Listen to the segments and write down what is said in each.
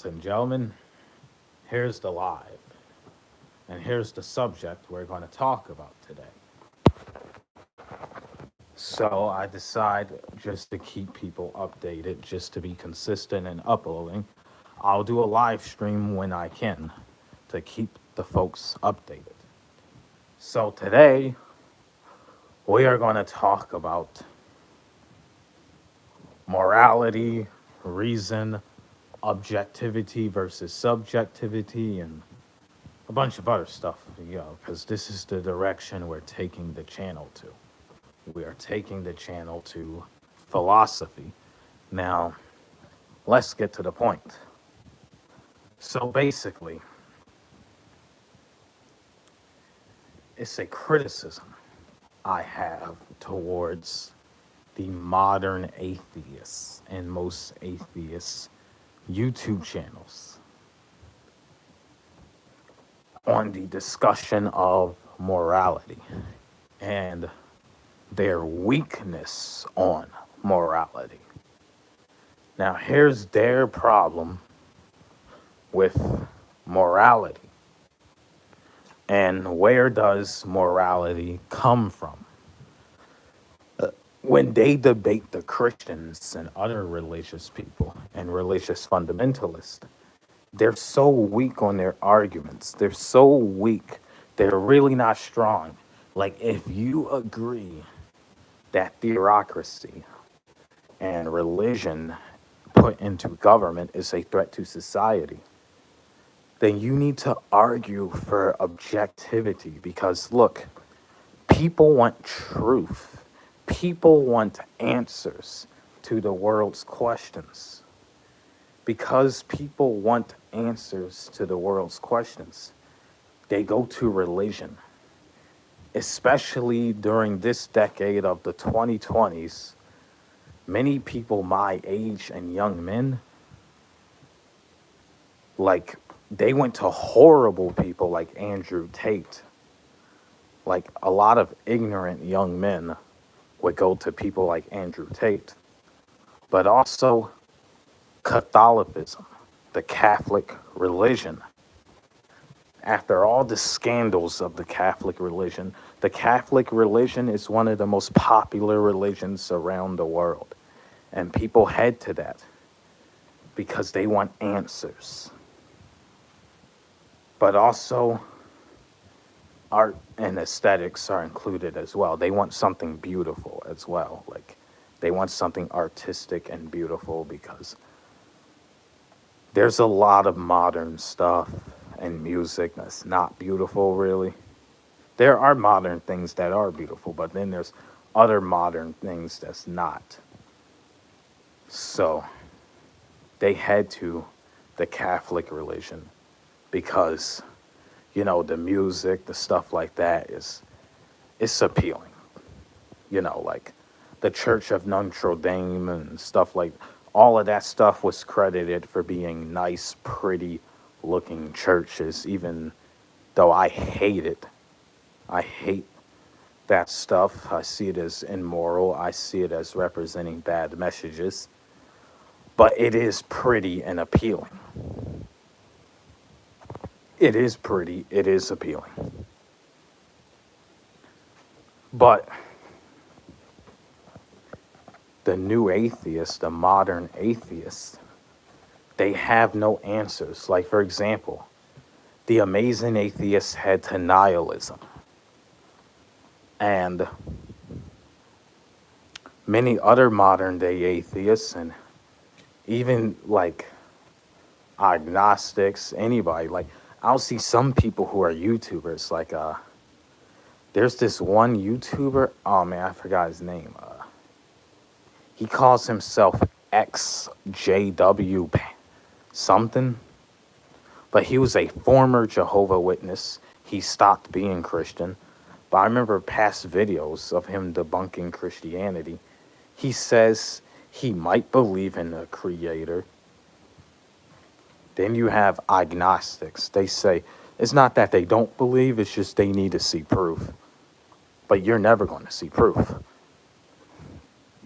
ladies and gentlemen, here's the live, and here's the subject we're going to talk about today. So I decide just to keep people updated, just to be consistent and uploading, I'll do a live stream when I can to keep the folks updated. So today, we are going to talk about morality, reason, objectivity versus subjectivity, and a bunch of other stuff, because this is the direction we're taking the channel to. We are taking the channel to philosophy. Now, let's get to the point. So basically, it's a criticism I have towards the modern atheists and most atheists' YouTube channels on the discussion of morality and their weakness on morality. Now, here's their problem with morality. And where does morality come from? When they debate the Christians and other religious people and religious fundamentalists, they're so weak on their arguments. They're so weak. They're really not strong. Like, if you agree that theocracy and religion put into government is a threat to society, then you need to argue for objectivity because, look, people want truth. People want answers to the world's questions. Because people want answers to the world's questions, they go to religion. Especially during this decade of the 2020s, many people my age and young men, like, they went to horrible people like Andrew Tate. Like, a lot of ignorant young men would go to people like Andrew Tate. But also Catholicism, the Catholic religion. After all the scandals of the Catholic religion is one of the most popular religions around the world. And people head to that because they want answers. But also, art and aesthetics are included as well. They want something beautiful as well. Like, they want something artistic and beautiful because there's a lot of modern stuff and music that's not beautiful, really. There are modern things that are beautiful, but then there's other modern things that's not. So they head to the Catholic religion because, the music, the stuff like that it's appealing. Like the Church of Notre Dame and stuff like all of that stuff was credited for being nice, pretty looking churches, even though I hate it. I hate that stuff. I see it as immoral. I see it as representing bad messages. But it is pretty and appealing. It is pretty. It is appealing. But the new atheists, the modern atheists, they have no answers. Like, for example, the amazing atheists head to nihilism. And many other modern day atheists and even like agnostics, anybody, like I'll see some people who are YouTubers, like there's this one YouTuber, oh man, I forgot his name. He calls himself XJW something, but he was a former Jehovah Witness. He stopped being Christian. But I remember past videos of him debunking Christianity. He says he might believe in a creator. Then you have agnostics. They say it's not that they don't believe, it's just they need to see proof. But you're never going to see proof.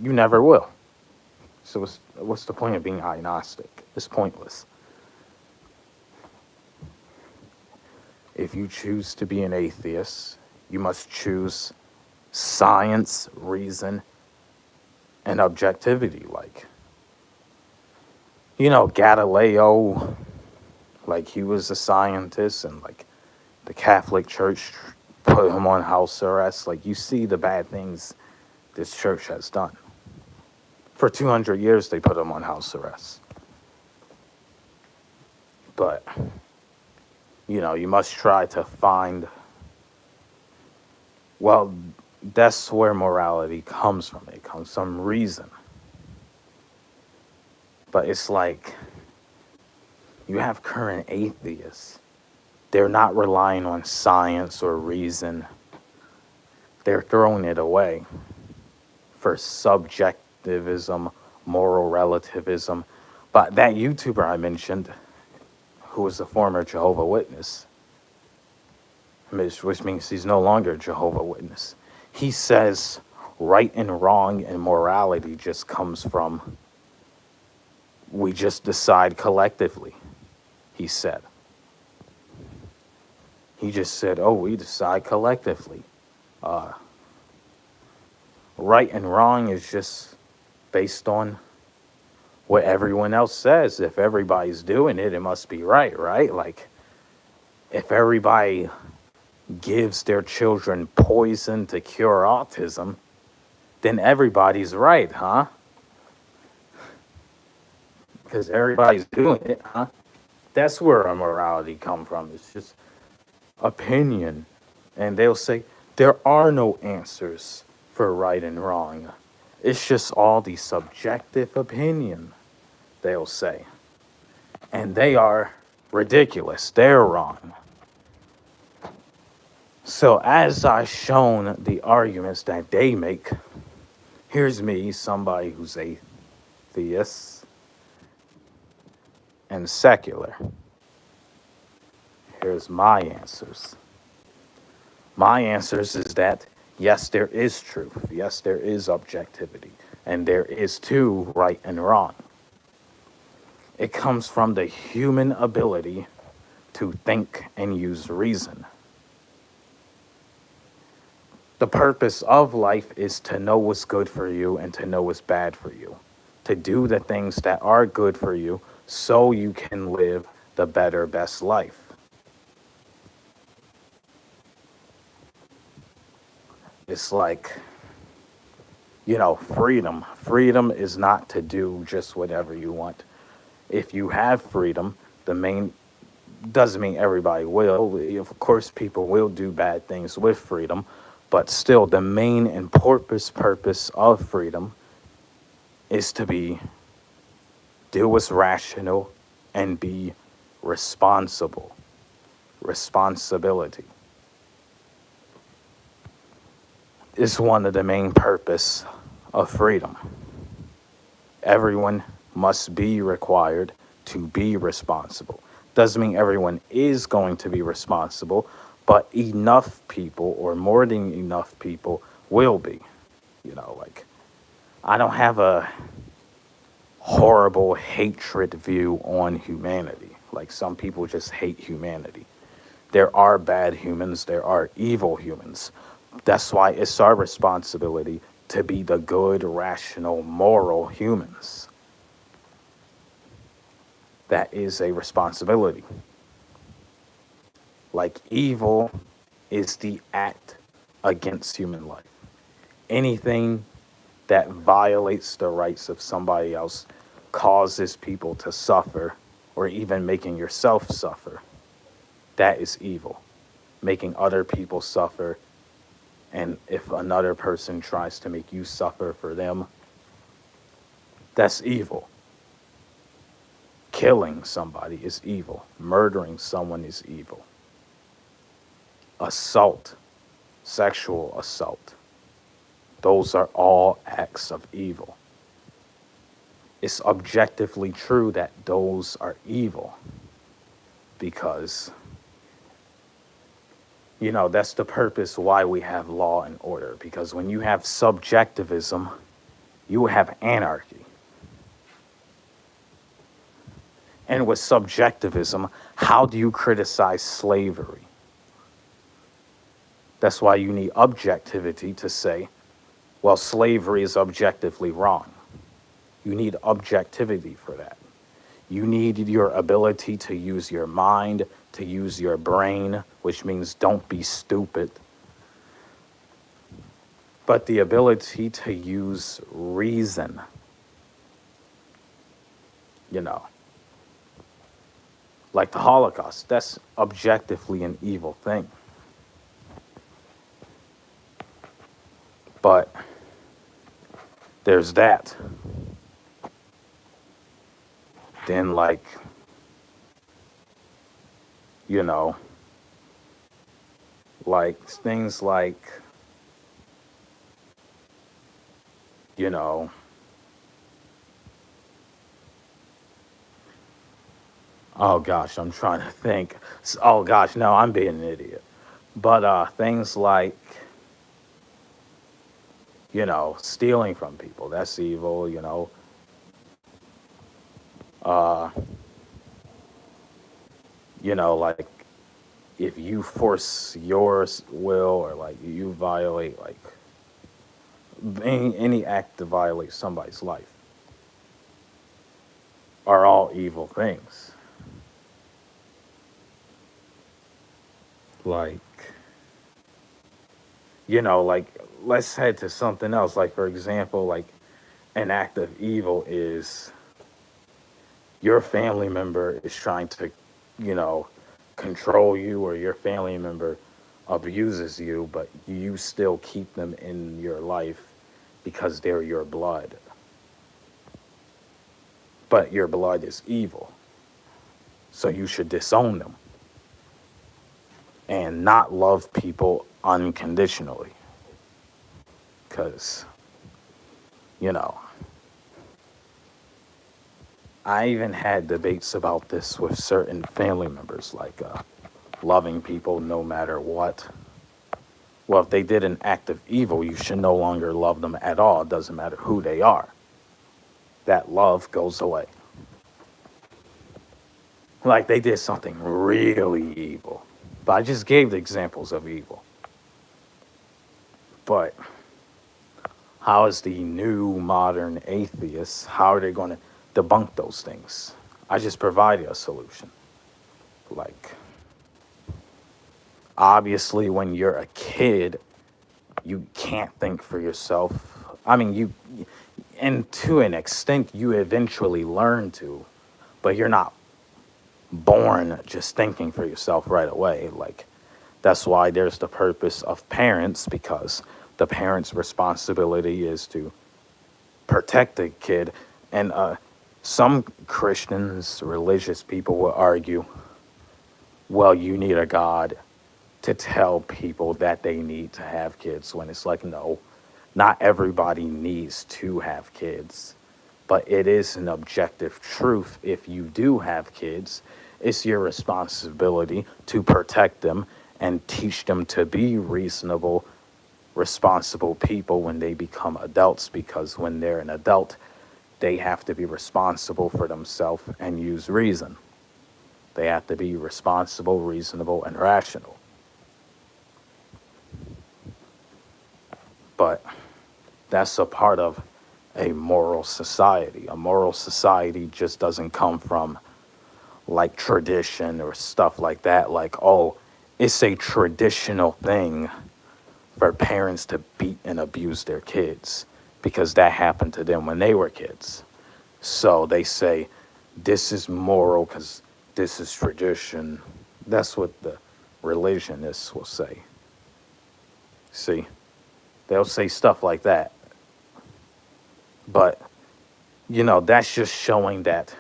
You never will. So what's the point of being agnostic? It's pointless. If you choose to be an atheist, you must choose science, reason, and objectivity. Like, Galileo, like, he was a scientist, and like the Catholic Church put him on house arrest. Like, you see the bad things this church has done. For 200 years, they put him on house arrest. But, you must try to find, well, that's where morality comes from. It comes from reason. But it's like, you have current atheists. They're not relying on science or reason. They're throwing it away for subjectivism, moral relativism. But that YouTuber I mentioned, who was a former Jehovah's Witness, which means he's no longer a Jehovah's Witness, he says right and wrong and morality just comes from, we just decide collectively, he said. He just said, oh, we decide collectively. Right and wrong is just based on what everyone else says. If everybody's doing it, it must be right, right? Like, if everybody gives their children poison to cure autism, then everybody's right, huh? Because everybody's doing it, huh? That's where our morality comes from. It's just opinion. And they'll say, there are no answers for right and wrong. It's just all the subjective opinion, they'll say. And they are ridiculous. They're wrong. So as I've shown the arguments that they make, here's me, somebody who's atheist and secular. Here's my answers. My answers is that, yes, there is truth. Yes, there is objectivity. And there is too right and wrong. It comes from the human ability to think and use reason. The purpose of life is to know what's good for you and to know what's bad for you. To do the things that are good for you so you can live the better, best life. It's like, freedom. Freedom is not to do just whatever you want. If you have freedom, doesn't mean everybody will. Of course, people will do bad things with freedom, but still the main and purpose of freedom is to do what's rational and be responsible. Responsibility is one of the main purpose of freedom. Everyone must be required to be responsible. Doesn't mean everyone is going to be responsible, but enough people, or more than enough people, will be. I don't have a horrible hatred view on humanity. Like, some people just hate humanity. There are bad humans, there are evil humans. That's why it's our responsibility to be the good, rational, moral humans. That is a responsibility. Like, evil is the act against human life. Anything that violates the rights of somebody else, causes people to suffer, or even making yourself suffer, that is evil. Making other people suffer, and if another person tries to make you suffer for them, that's evil. Killing somebody is evil. Murdering someone is evil. Assault, sexual assault, those are all acts of evil. It's objectively true that those are evil because, that's the purpose why we have law and order. Because when you have subjectivism, you have anarchy. And with subjectivism, how do you criticize slavery? That's why you need objectivity to say, well, slavery is objectively wrong. You need objectivity for that. You need your ability to use your mind, to use your brain, which means don't be stupid, but the ability to use reason, you know, like the Holocaust. That's objectively an evil thing. But there's that. Then, like, you know, like things like, you know, oh gosh, I'm trying to think. Oh gosh, no, I'm being an idiot. But things like, you know, stealing from people, that's evil, you know. Uh, you know, like if you force your will or like you violate like any act to violate somebody's life are all evil things. Like, you know, like let's head to something else. Like, for example, like an act of evil is your family member is trying to, you know, control you, or your family member abuses you, but you still keep them in your life because they're your blood. But your blood is evil. So you should disown them and not love people unconditionally. Because, you know, I even had debates about this with certain family members, like loving people no matter what. Well, if they did an act of evil, you should no longer love them at all. It doesn't matter who they are. That love goes away. Like they did something really evil. But I just gave the examples of evil. But how is the new modern atheists, how are they going to debunk those things? I just provided a solution. Like, obviously, when you're a kid, you can't think for yourself. I mean, and to an extent, you eventually learn to, but you're not born just thinking for yourself right away. Like, that's why there's the purpose of parents, because the parents' responsibility is to protect the kid. And some Christians, religious people will argue, well, you need a God to tell people that they need to have kids, when it's like, no, not everybody needs to have kids. But it is an objective truth. If you do have kids, it's your responsibility to protect them and teach them to be reasonable, responsible people when they become adults, because when they're an adult, they have to be responsible for themselves and use reason. They have to be responsible, reasonable, and rational. But that's a part of a moral society. A moral society just doesn't come from like tradition or stuff like that. Like, oh, it's a traditional thing for parents to beat and abuse their kids because that happened to them when they were kids. So they say this is moral because this is tradition. That's what the religionists will say. See, they'll say stuff like that. But, you know, that's just showing that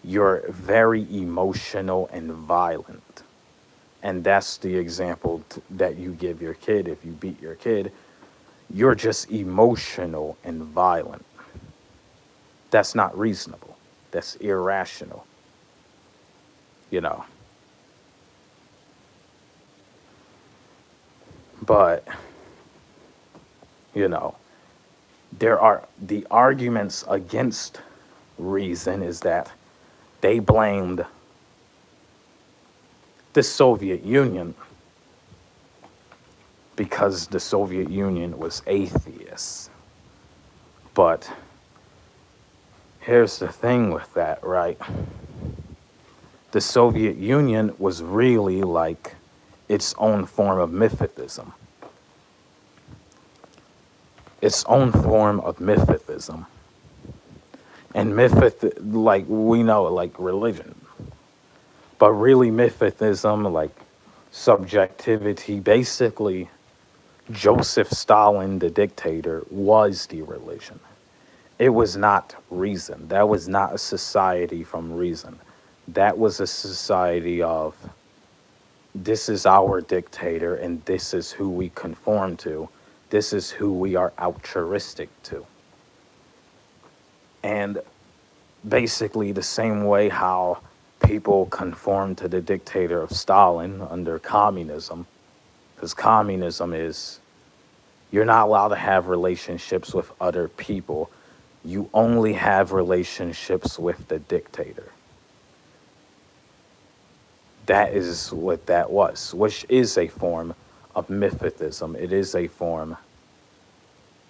you're very emotional and violent. And that's the example that you give your kid. If you beat your kid, you're just emotional and violent. That's not reasonable. That's irrational. You know. But, you know, there are the arguments against reason is that they blamed the Soviet Union because the Soviet Union was atheist. But here's the thing with that, right? The Soviet Union was really like its own form of mythicism. Its own form of mythicism. And like we know, like religion. But really mythicism, like subjectivity, basically Joseph Stalin, the dictator, was the religion. It was not reason. That was not a society from reason. That was a society of, this is our dictator and this is who we conform to. This is who we are altruistic to. And basically the same way how people conform to the dictator of Stalin under communism, because communism is, you're not allowed to have relationships with other people. You only have relationships with the dictator. That is what that was, which is a form of mythicism. It is a form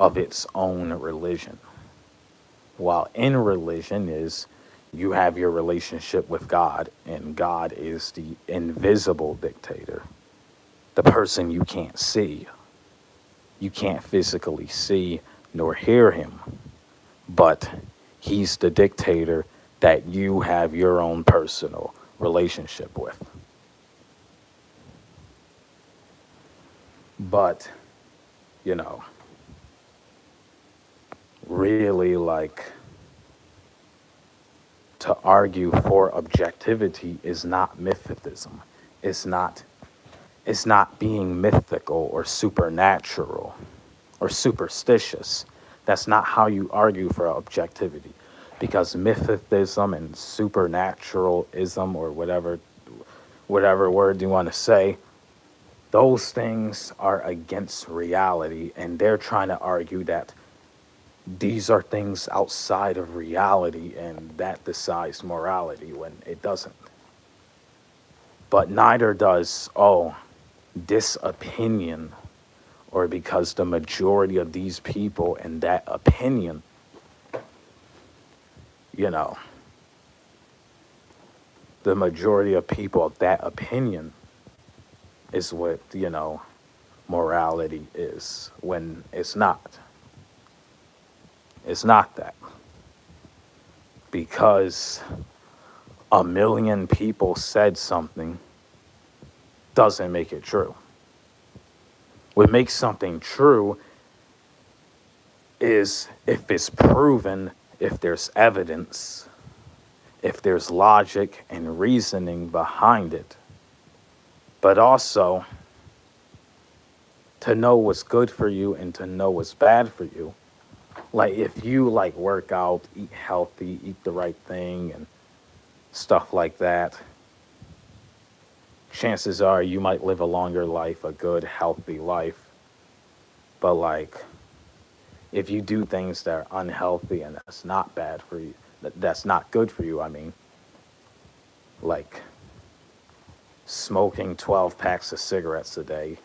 of its own religion. While in religion is, you have your relationship with God, and God is the invisible dictator, the person you can't see. You can't physically see nor hear him, but he's the dictator that you have your own personal relationship with. But, you know, really, like, to argue for objectivity is not mythicism. It's not being mythical or supernatural or superstitious. That's not how you argue for objectivity, because mythicism and supernaturalism, or whatever word you want to say, those things are against reality, and they're trying to argue that these are things outside of reality and that decides morality, when it doesn't. But neither does, this opinion, or because the majority of these people and that opinion, you know, the majority of people of that opinion is what, you know, morality is, when it's not. It's not that. Because a million people said something doesn't make it true. What makes something true is if it's proven, if there's evidence, if there's logic and reasoning behind it. But also, to know what's good for you and to know what's bad for you. Like, if you like work out, eat healthy, eat the right thing and stuff like that, chances are you might live a longer life, a good, healthy life. But like, if you do things that are unhealthy and that's not bad for you, that's not good for you, I mean, like smoking 12 packs of cigarettes a day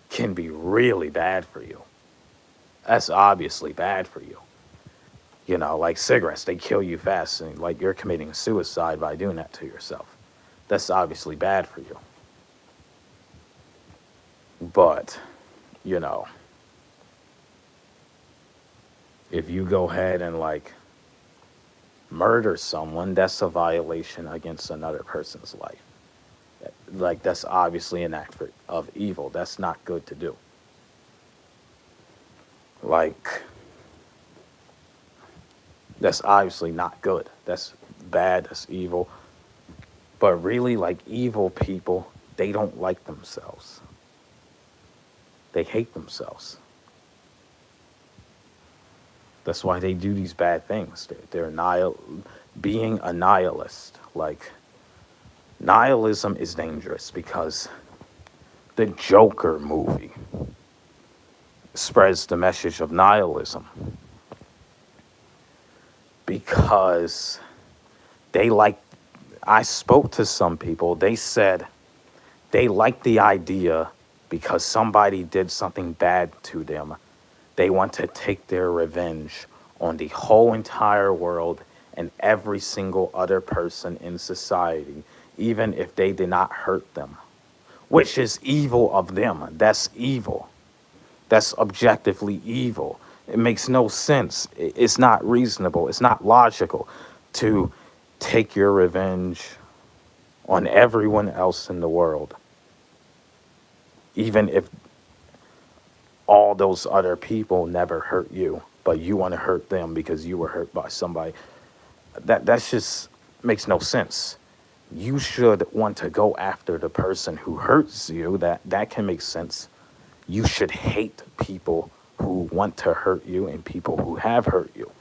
can be really bad for you. That's obviously bad for you. You know, like cigarettes, they kill you fast, and like you're committing suicide by doing that to yourself. That's obviously bad for you. But, you know, if you go ahead and like murder someone, that's a violation against another person's life. Like, that's obviously an act of evil. That's not good to do. Like, that's obviously not good. That's bad. That's evil. But really, like, evil people, they don't like themselves. They hate themselves. That's why they do these bad things. They're being a nihilist. Like, nihilism is dangerous because the Joker movie spreads the message of nihilism. Because I spoke to some people, they said They like the idea because somebody did something bad to them. They want to take their revenge on the whole entire world and every single other person in society, even if they did not hurt them, which is evil of them. That's evil. That's objectively evil. It makes no sense. It's not reasonable. It's not logical to take your revenge on everyone else in the world, even if all those other people never hurt you, but you want to hurt them because you were hurt by somebody. That's just makes no sense. You should want to go after the person who hurts you. That can make sense. You should hate people who want to hurt you and people who have hurt you.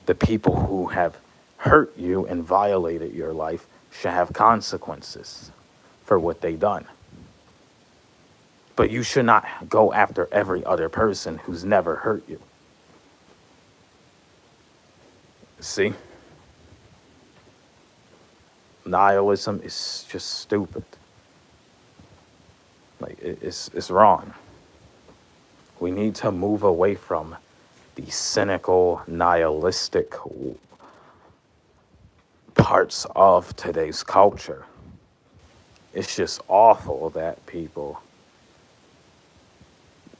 The people who have hurt you and violated your life should have consequences for what they done. But you should not go after every other person who's never hurt you. See? Nihilism is just stupid. Like, it's wrong. We need to move away from the cynical, nihilistic parts of today's culture. It's just awful that people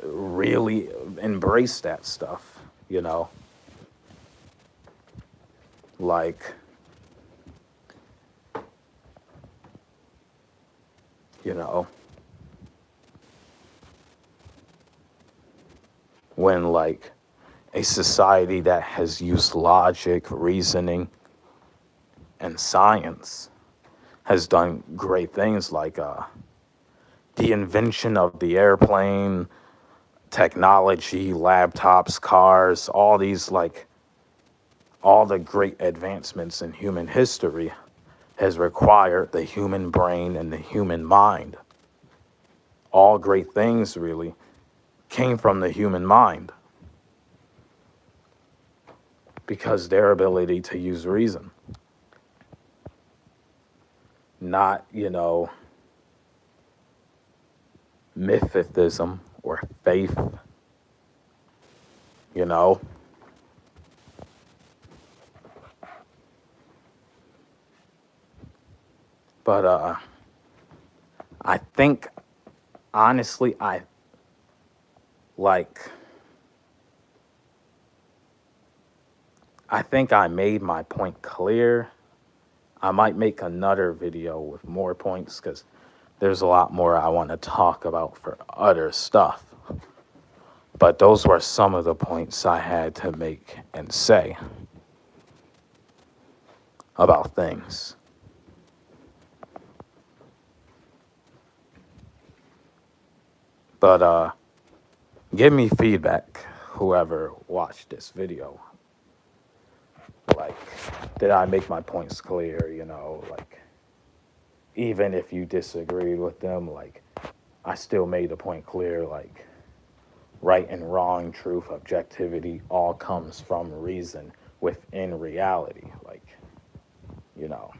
really embrace that stuff, you know? Like, you know, when like a society that has used logic, reasoning, and science has done great things like the invention of the airplane, technology, laptops, cars, all these like all the great advancements in human history has required the human brain and the human mind. All great things really came from the human mind because their ability to use reason, not, you know, mythicism or faith, you know. But I think, honestly, like, I think I made my point clear. I might make another video with more points because there's a lot more I want to talk about for other stuff. But those were some of the points I had to make and say about things. But give me feedback, whoever watched this video. Like, did I make my points clear, you know, like, even if you disagreed with them, like, I still made the point clear, like, right and wrong, truth, objectivity, all comes from reason within reality, like, you know.